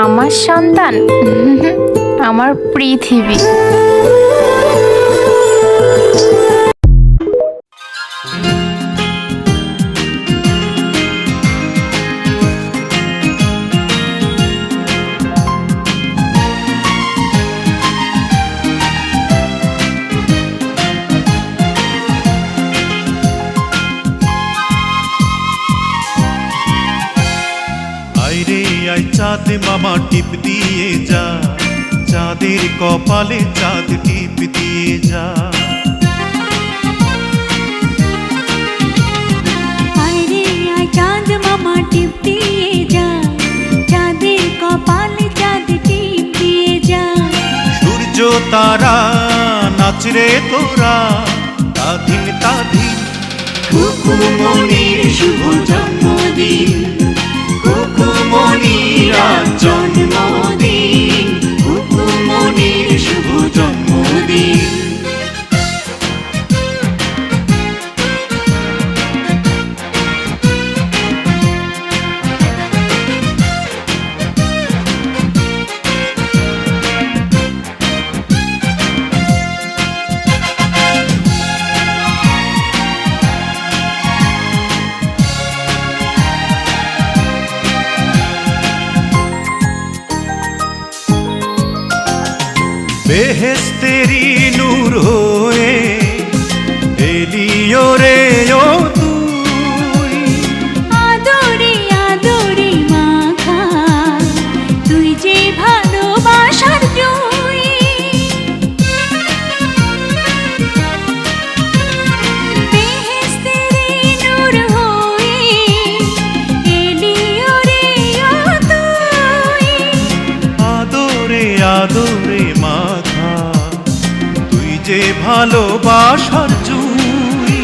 আমার সন্তান, আমার পৃথিবী। চাঁদ মামা টিপ দিয়ে যা, চাঁদের কপালে চাঁদ টিপ দিয়ে যা। আরে আয় চাঁদ মামা টিপ দিয়ে যা, চাঁদের কপালে চাঁদ টিপ দিয়ে যা। সূর্য তারা নাচরে তোরা, তাধিন তাধিন। খুকুমনির শুভ জন্মদিন, খুকুমনির আজ জন্মদিন, খুকুমনির শুভ জন্মদিন। বেহেশতেরি নূর হয়ে এলিও রে ও তুই। আদরে আদরে মাখা তুই যে ভালোবাসার জয়। বেহেশতেরি নূর হয়ে এলিও রে ও তুই। আদরে আদরে মাখা তুই যে ভালোবাসার জুই।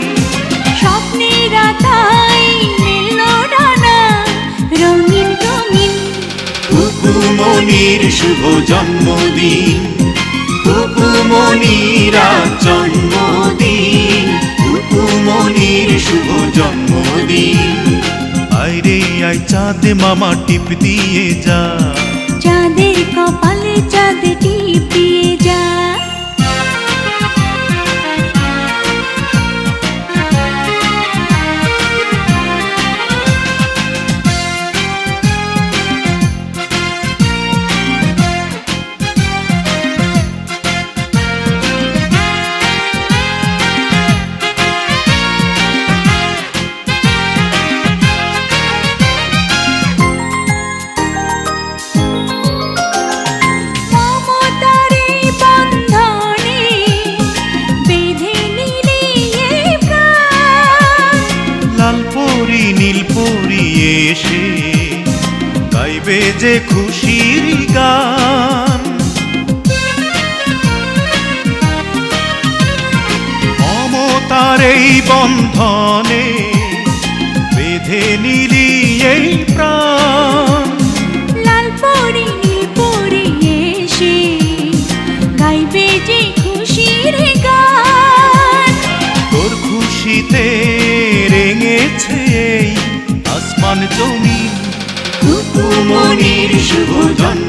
স্বপ্নের আতাই মেলল ডানা রঙিন রঙিন। খুকুমনির শুভ জন্মদিন, খুকুমনির আজ জন্মদিন, খুকুমনির শুভ জন্মদিন। আইরে আই চাঁদ মামা টিপ দিয়ে যা, চাঁদের কপালে চাঁদ টিপ দিয়ে যা। নীলপরি এসে গাইবে যে খুশির গান। মমতার এই বন্ধনে বেঁধে নিলি এই প্রাণ। লালপরি নীলপরি এসে গাইবে যে খুশির গান। তোর খুশিতে রেঙেছে এই আসমান জমিন, খুকুমনির শুভ জন্ম